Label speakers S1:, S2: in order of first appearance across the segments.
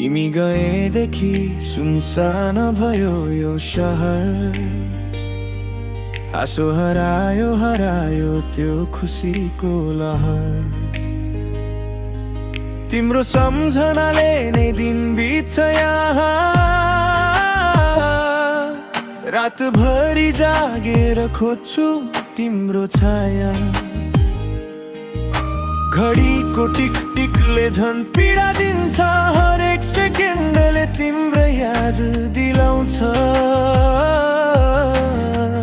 S1: तिमी गएदेखि सुनसान भयो यो शहर। आँसु हरायो हरायो त्यो खुसीको लहर। तिम्रो सम्झनाले नै दिन बित्छ यहाँ। रातभरि जागेर खोज्छु तिम्रो छाया। घडीको टिक टिकले झन् पीडा दिन्छ। हरेक सेकेन्डले तिम्रो याद दिलाउँछ।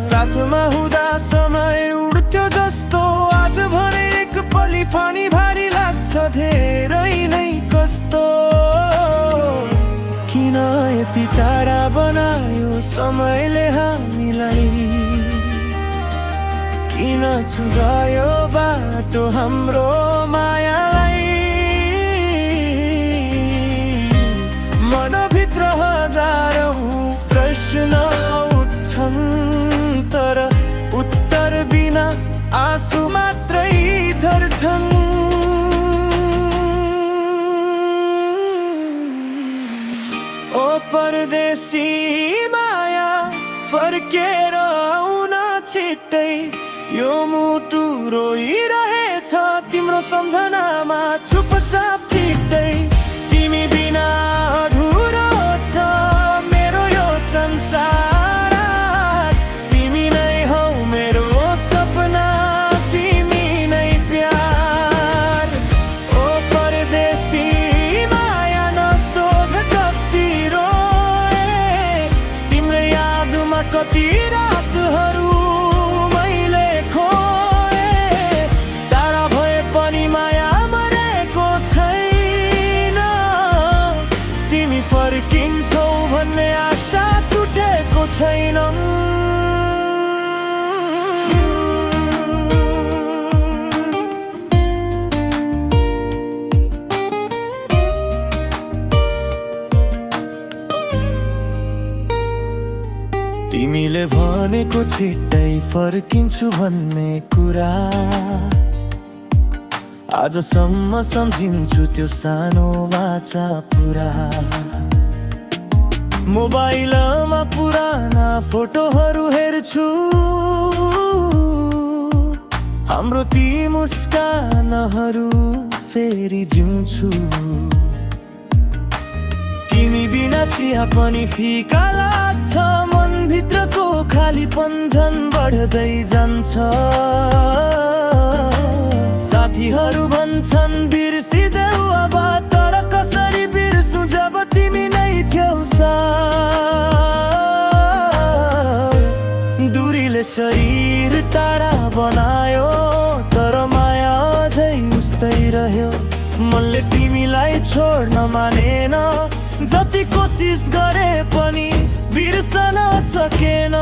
S1: साथमा हुँदा समय उड्थ्यो जस्तो आज भने एक पली पनि भारी लाग्छ। धेरै नै कस्तो किन यति टाढा बनायो समयले हामीलाई। किन छुटायो बाटो हाम्रो मायालाई। मनभित्र हजारौं प्रश्न उठ्छन् तर उत्तर बिना आँसु मात्रै झर्छन्। ओ परदेशी माया फर्केर आउन छिट्टै। यो मुटु रोइरहेछ तिम्रो सम्झनामा चुपचाप छिट्टै। तिमी बिना अधुरो छ मेरो यो संसार। तिमी नै हौ मेरो सपना, तिमी नै प्यार। ओ परदेशी माया नसोध कति रोए। तिम्रो यादमा कति रातहरू फर्किन्छौ भन्ने आशा टुटेको छैन। तिमीले भनेको छिट्टै फर्किन्छु भन्ने कुरा आजसम्म सम्झिन्छु त्यो सानो वाचा पुरा। मोबाइलमा पुराना फोटोहरू हेर्छु हाम्रो ती मुस्कानहरू फेरि जिउँछु। तिमी बिना चिया पनि फिका लाग्छ। मनभित्रको खालीपन झन् बढ्दै जान्छ। साथीहरू भन्छन् बिर्सिदेऊ अब, तर कसरी बिर्सु जब तिमी नै थियौ साथ। दूरीले शरीर टाढा बनायो तर माया अझै उस्तै रह्यो। मनले तिमीलाई छोड्न मानेन, जति कोसिस गरे पनि बिर्सन सकेन।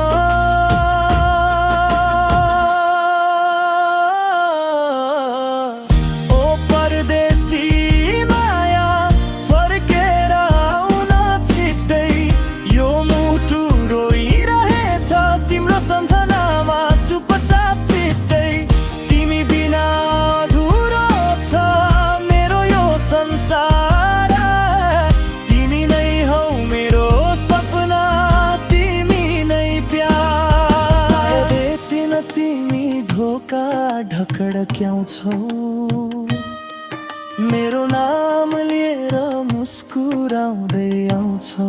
S1: ढकढक्याउँछौ मेरो नाम लिएर मुस्कुराउँदै आउँछौ।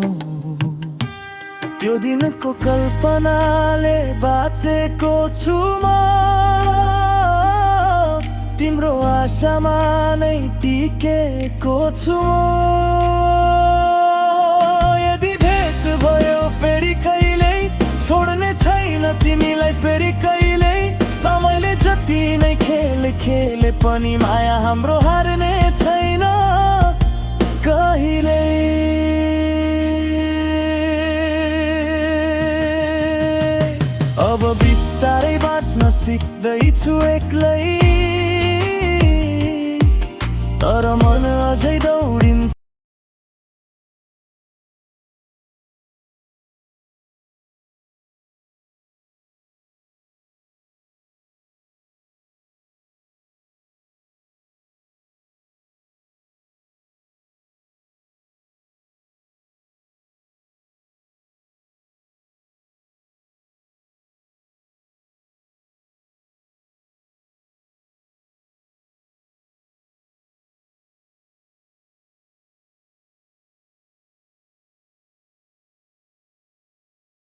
S1: त्यो दिनको कल्पनाले बाँचेको छु म। तिम्रो आशामा नै टिकेको छु म। यदि भेट भयो फेरि कहिल्यै छोड्ने छैन तिमीलाई फेरि कहिल्यै। समयले जति नै खेल खेले पनि माया हाम्रो हार्ने छैन कहिल्यै। अब बिस्तारै बाँच्न सिक्दैछु एक्लै, तर मन अझै दौड